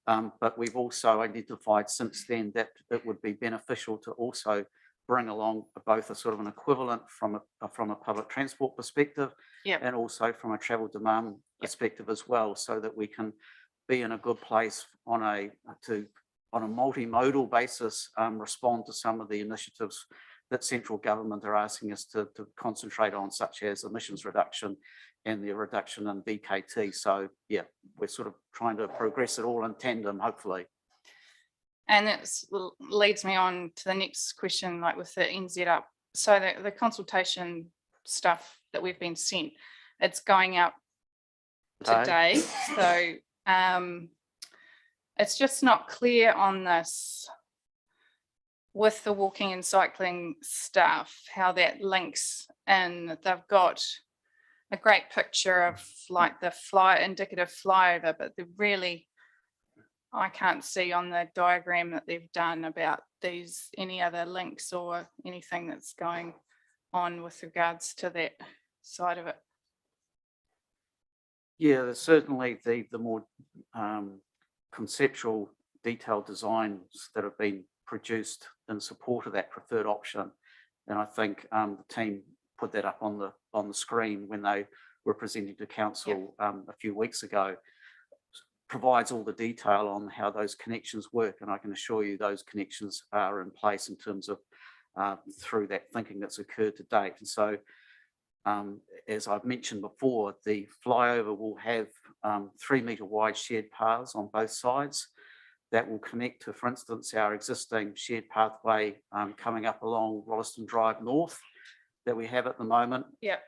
But we've also identified since then that it would be beneficial to also bring along both a sort of an equivalent from a public transport perspective, and also from a travel demand perspective as well, so that we can be in a good place on a multimodal basis, respond to some of the initiatives that central government are asking us to concentrate on, such as emissions reduction and the reduction in BKT. So yeah, we're sort of trying to progress it all in tandem, hopefully. And that leads me on to the next question, like with the NZ up. So the consultation stuff that we've been sent, it's going out today. So it's just not clear on this with the walking and cycling stuff, how that links in. They've got a great picture of like the indicative flyover, but they're really, I can't see on the diagram that they've done about these any other links or anything that's going on with regards to that side of it. Yeah, there's certainly the more conceptual detailed designs that have been produced in support of that preferred option. And I think the team put that up on the screen when they were presenting to council a few weeks ago. Provides all the detail on how those connections work, and I can assure you those connections are in place in terms of through that thinking that's occurred to date. And so as I've mentioned before, the flyover will have 3 metre wide shared paths on both sides that will connect to, for instance, our existing shared pathway coming up along Rolleston Drive North that we have at the moment. Yeah.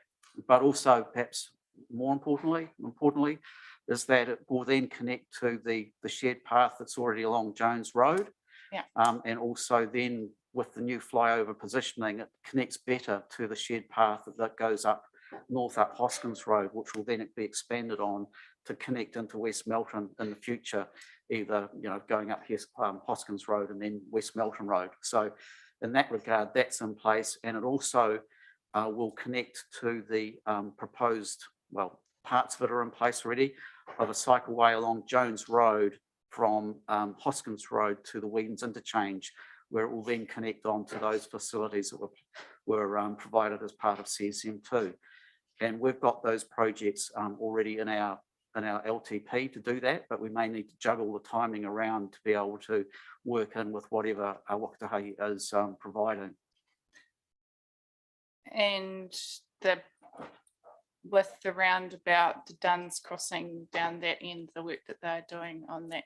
But also, perhaps more importantly, is that it will then connect to the shared path that's already along Jones Road. Yeah. And also then with the new flyover positioning, it connects better to the shared path that goes up north up Hoskins Road, which will then be expanded on to connect into West Melton in the future, either going up here Hoskins Road and then West Melton Road. So in that regard, that's in place, and it also will connect to the proposed, well, parts of it are in place already, of a cycleway along Jones Road from Hoskins Road to the Whedons interchange, where it will then connect on to those facilities that were provided as part of CSM2. And we've got those projects already in our in our LTP to do that, but we may need to juggle the timing around to be able to work in with whatever Wakatahi is providing. And with the roundabout, the Duns crossing down that end, the work that they're doing on that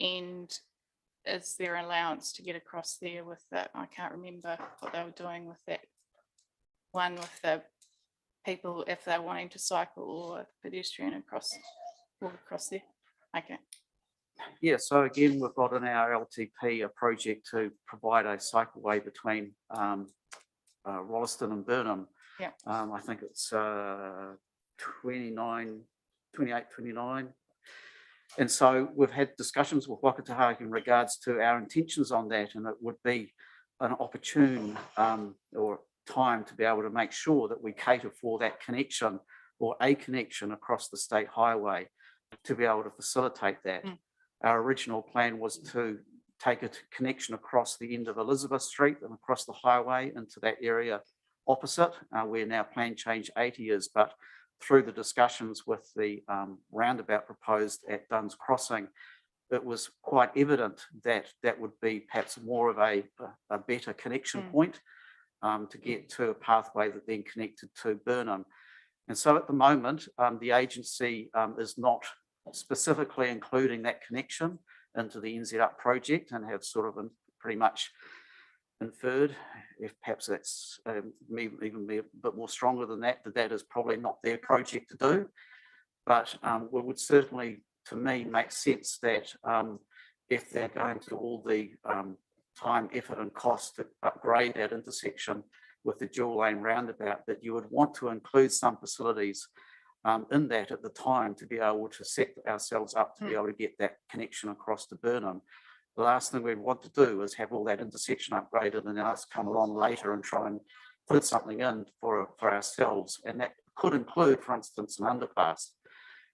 end, is there allowance to get across there with that? I can't remember what they were doing with that one with the people if they're wanting to cycle or pedestrian walk across there. Okay. Yeah, so again, we've got in our LTP a project to provide a cycleway between Rolleston and Burnham. Yeah. I think it's 28, 29. And so we've had discussions with Wakatahi in regards to our intentions on that, and it would be an opportune or time to be able to make sure that we cater for that connection or a connection across the state highway to be able to facilitate that. Our original plan was to take a connection across the end of Elizabeth Street and across the highway into that area opposite, where now plan change 80 is, but through the discussions with the roundabout proposed at Duns Crossing, it was quite evident that that would be perhaps more of a better connection point to get to a pathway that then connected to Burnham. And so at the moment, the agency is not specifically including that connection into the NZ Up project and have sort of pretty much inferred, if perhaps that's even be a bit more stronger than that, that is probably not their project to do. But it would certainly, to me, make sense that if they're going to all the time, effort and cost to upgrade that intersection with the dual lane roundabout, that you would want to include some facilities in that at the time to be able to set ourselves up to be able to get that connection across to Burnham. The last thing we'd want to do is have all that intersection upgraded and then us come along later and try and put something in for ourselves. And that could include, for instance, an underpass.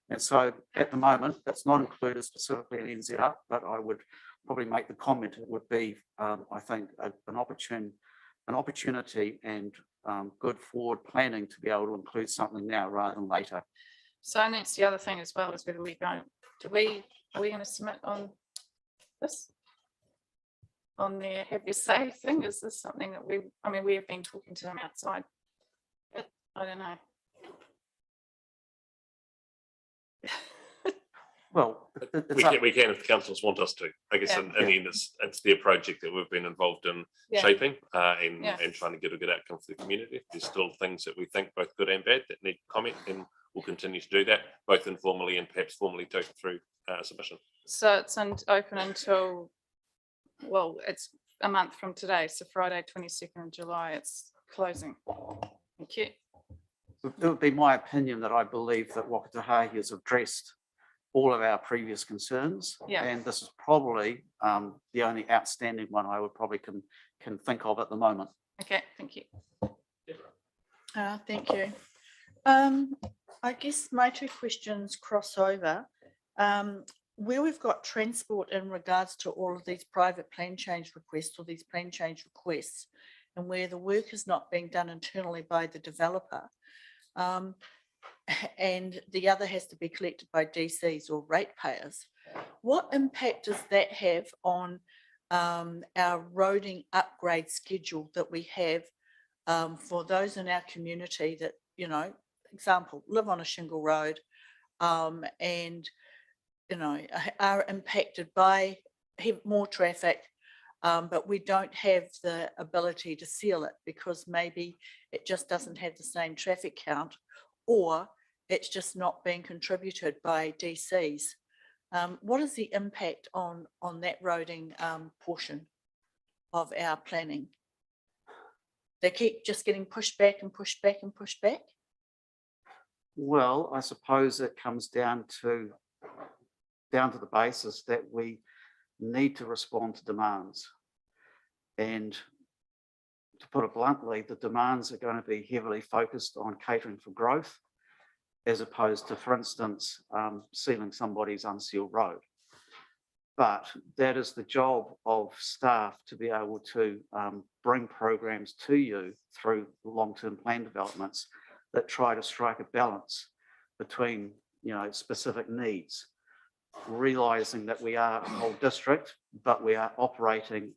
And so at the moment, that's not included specifically in NZ Up, but I would probably make the comment it would be, I think, an opportunity and good forward planning to be able to include something now rather than later. So and that's the other thing as well, is whether we're going, are we going to submit on this? On their have your say thing? Is this something that we have been talking to them outside, but I don't know. Well, we can if the councils want us to. I guess in the end, it's their project that we've been involved in shaping and trying to get a good outcome for the community. If there's still things that we think both good and bad that need comment, then we'll continue to do that, both informally and perhaps formally too through submission. So it's open until, well, it's a month from today, so Friday 22nd of July it's closing. Thank you. It would be my opinion that I believe that Wakatahi has addressed all of our previous concerns, and this is probably the only outstanding one I would probably can think of at the moment. Okay, thank you. Thank you. I guess my two questions cross over. Where we've got transport in regards to all of these private plan change requests or these plan change requests, and where the work is not being done internally by the developer, and the other has to be collected by DCs or ratepayers, what impact does that have on our roading upgrade schedule that we have for those in our community that, you know, example, live on a shingle road and, you know, are impacted by more traffic, but we don't have the ability to seal it because maybe it just doesn't have the same traffic count, or it's just not being contributed by DCs. What is the impact on that roading portion of our planning? They keep just getting pushed back and pushed back and pushed back? Well, I suppose it comes down to the basis that we need to respond to demands. And to put it bluntly, the demands are going to be heavily focused on catering for growth, as opposed to, for instance, sealing somebody's unsealed road. But that is the job of staff to be able to bring programs to you through long-term plan developments that try to strike a balance between specific needs, realizing that we are a whole district, but we are operating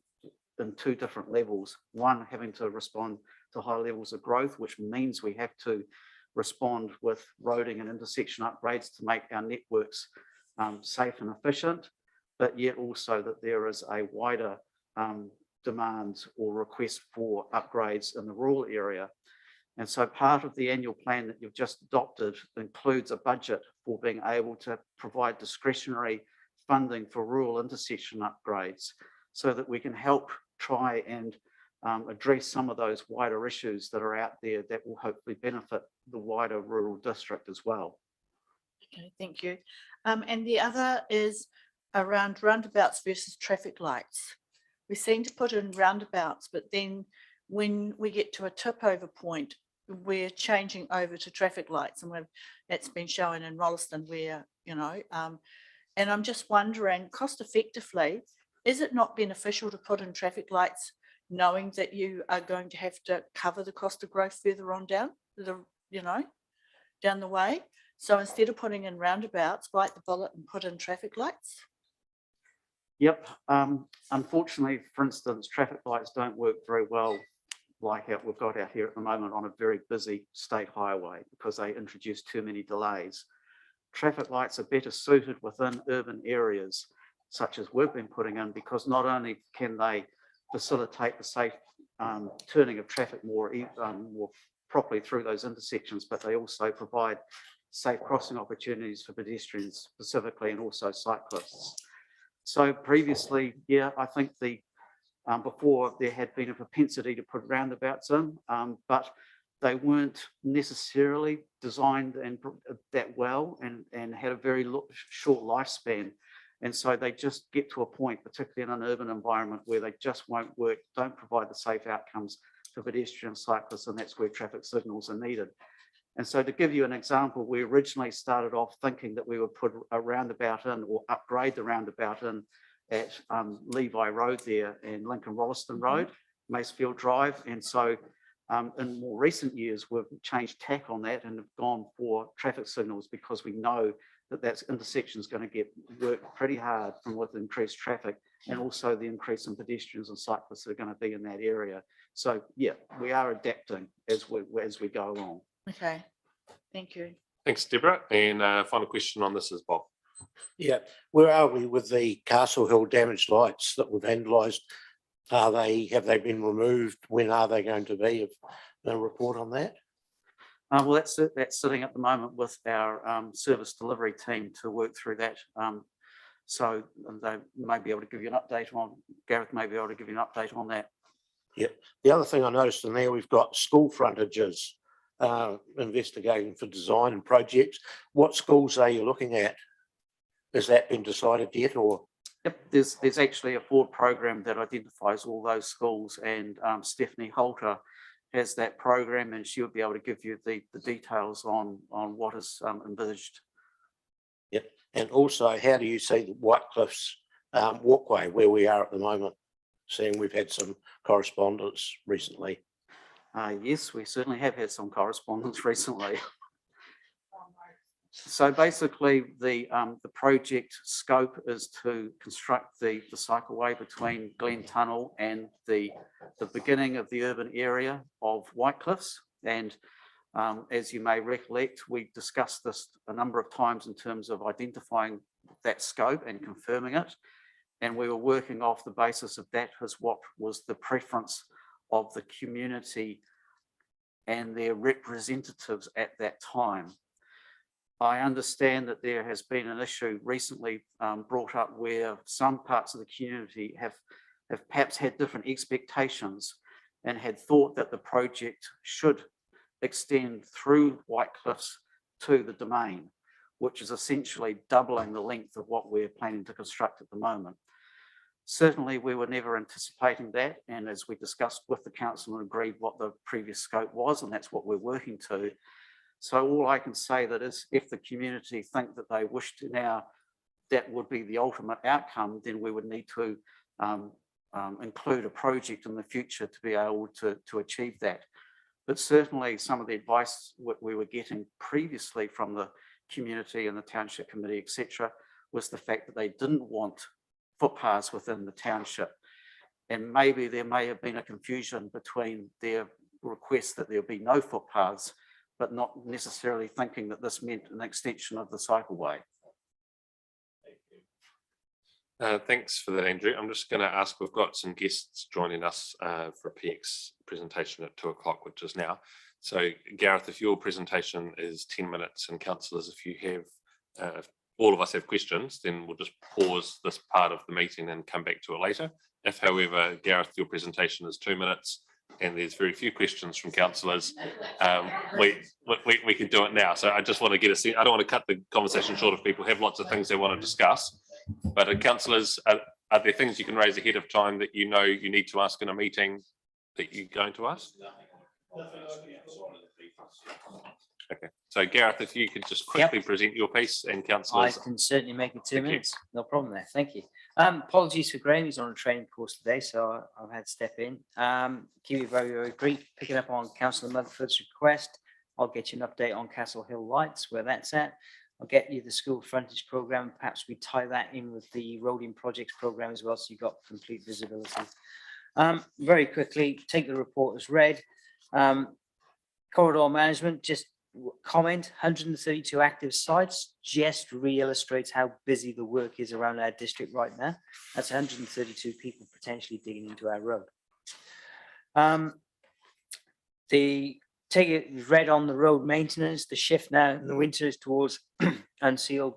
in two different levels. One, having to respond to high levels of growth, which means we have to respond with roading and intersection upgrades to make our networks safe and efficient, but yet also that there is a wider demand or request for upgrades in the rural area. And so part of the annual plan that you've just adopted includes a budget for being able to provide discretionary funding for rural intersection upgrades so that we can help try and address some of those wider issues that are out there that will hopefully benefit the wider rural district as well. Okay, thank you. And the other is around roundabouts versus traffic lights. We seem to put in roundabouts, but then when we get to a tip over point, we're changing over to traffic lights, and that's been shown in Rolleston where, and I'm just wondering, cost effectively, is it not beneficial to put in traffic lights knowing that you are going to have to cover the cost of growth further on down the way? So instead of putting in roundabouts, bite the bullet and put in traffic lights? Yep. Unfortunately, for instance, traffic lights don't work very well like we've got out here at the moment on a very busy state highway because they introduce too many delays. Traffic lights are better suited within urban areas, such as we've been putting in, because not only can they facilitate the safe turning of traffic more properly through those intersections, but they also provide safe crossing opportunities for pedestrians specifically and also cyclists. So previously, yeah, I think before there had been a propensity to put roundabouts in, but they weren't necessarily designed that well and had a very short lifespan. And so they just get to a point, particularly in an urban environment, where they just won't work, don't provide the safe outcomes for pedestrian cyclists, and that's where traffic signals are needed. And so to give you an example, we originally started off thinking that we would put a roundabout in or upgrade the roundabout in at Levi Road there and Lincoln Rolleston Road, Macefield Drive. And so in more recent years, we've changed tack on that and have gone for traffic signals because we know that intersection is going to get worked pretty hard from with increased traffic and also the increase in pedestrians and cyclists that are going to be in that area. So yeah, we are adapting as we go along. Okay, thank you. Thanks, Deborah. And final question on this is Bob. Yeah, where are we with the Castle Hill damaged lights that we've analysed? Have they been removed? When are they going to be? A report on that? Well, that's sitting at the moment with our service delivery team to work through that. So they may be able to give you an update on, Gareth may be able to give you an update on that. Yeah. The other thing I noticed in there, we've got school frontages investigating for design and projects. What schools are you looking at? Has that been decided yet, or? Yep, there's actually a forward program that identifies all those schools, and Stephanie Holter has that program, and she'll be able to give you the details on what is envisaged. Yep, and also, how do you see the White Cliffs walkway where we are at the moment? Seeing we've had some correspondence recently. Yes, we certainly have had some correspondence recently. So basically, the project scope is to construct the cycleway between Glen Tunnel and the beginning of the urban area of White Cliffs. And as you may recollect, we discussed this a number of times in terms of identifying that scope and confirming it. And we were working off the basis of that as what was the preference of the community and their representatives at that time. I understand that there has been an issue recently brought up where some parts of the community have perhaps had different expectations and had thought that the project should extend through White Cliffs to the domain, which is essentially doubling the length of what we're planning to construct at the moment. Certainly, we were never anticipating that, and as we discussed with the council and agreed what the previous scope was, and that's what we're working to. So all I can say that is if the community think that they wish to now, that would be the ultimate outcome, then we would need to include a project in the future to be able to achieve that. But certainly some of the advice we were getting previously from the community and the township committee, etc., was the fact that they didn't want footpaths within the township. And maybe there may have been a confusion between their request that there be no footpaths, but not necessarily thinking that this meant an extension of the cycleway. Thanks for that, Andrew. I'm just going to ask, we've got some guests joining us for a PX presentation at 2 o'clock, which is now. So Gareth, if your presentation is 10 minutes and councillors, if you have, if all of us have questions, then we'll just pause this part of the meeting and come back to it later. If, however, Gareth, your presentation is 2 minutes and there's very few questions from councillors, we can do it now. So I just want to get a sense. I don't want to cut the conversation short if people have lots of things they want to discuss. But councillors, are there things you can raise ahead of time that you know you need to ask in a meeting that you're going to ask? Okay, so Gareth, if you could just quickly present your piece, and councillors. I can certainly make it 2 minutes. No problem there. Thank you. Apologies for Graham. He's on a training course today, so I've had to step in. Keep it very, very brief. Picking up on Councillor Motherford's request, I'll get you an update on Castle Hill Lights, where that's at. I'll get you the school frontage programme. Perhaps we tie that in with the roading projects programme as well, so you've got complete visibility. Very quickly, take the report as read. Corridor management, just comment, 132 active sites, just re-illustrates how busy the work is around our district right now. That's 132 people potentially digging into our road. Take it read on the road maintenance, the shift now in the winter is towards the unsealed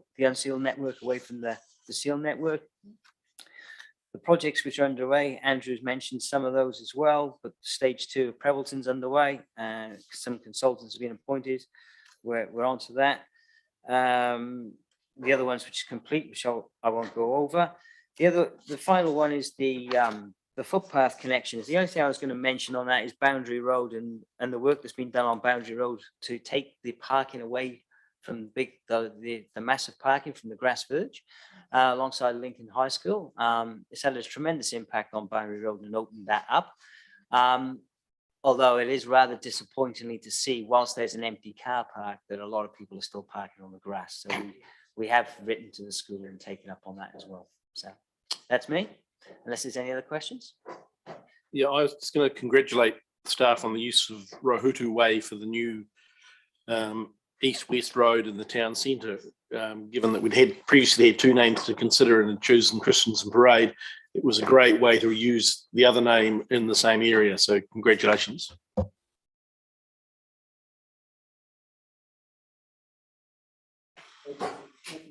network away from the sealed network. The projects which are underway, Andrew's mentioned some of those as well, but stage 2 of Prebbleton's underway, and some consultants have been appointed. We're on to that. The other ones which is complete, which I won't go over. The final one is the footpath connections. The only thing I was going to mention on that is Boundary Road and the work that's been done on Boundary Road to take the parking away from the massive parking from the grass verge alongside Lincoln High School. It's had a tremendous impact on Boundary Road and opened that up. Although it is rather disappointingly to see, whilst there's an empty car park, that a lot of people are still parking on the grass. So we have written to the school and taken up on that as well. So that's me, unless there's any other questions. Yeah, I was just going to congratulate staff on the use of Rohutu Way for the new east-west road in the town centre. Given that we'd previously had 2 names to consider and chosen Christensen Parade, it was a great way to use the other name in the same area. So congratulations.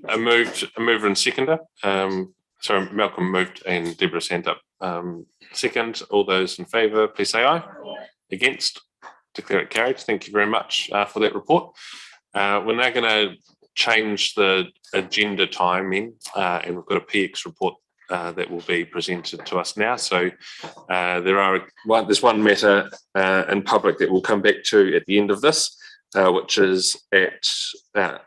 A mover and seconder. Sorry, Malcolm moved and Deborah's hand up. Second, all those in favour, please say aye. Against, declare it carried. Thank you very much for that report. We're now going to change the agenda timing, and we've got a PX report that will be presented to us now. So there's one matter in public that we'll come back to at the end of this, which is at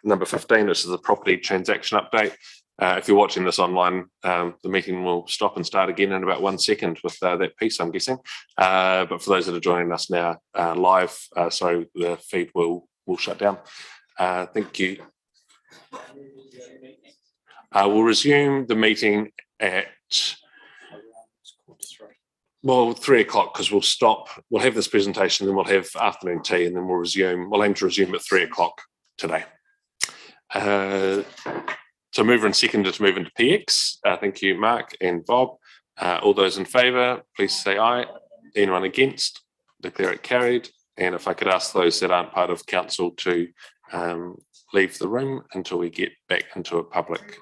number 15, which is the property transaction update. If you're watching this online, the meeting will stop and start again in about 1 second with that piece, I'm guessing. But for those that are joining us now live, so the feed will shut down. Thank you. We'll resume the meeting at 3 o'clock, because we'll stop. We'll have this presentation, then we'll have afternoon tea, and then we'll resume. We'll aim to resume at 3 o'clock today. So mover and seconder to move into PX. Thank you, Mark and Bob. All those in favour, please say aye. Anyone against? Declare it carried. And if I could ask those that aren't part of council to leave the room until we get back into a public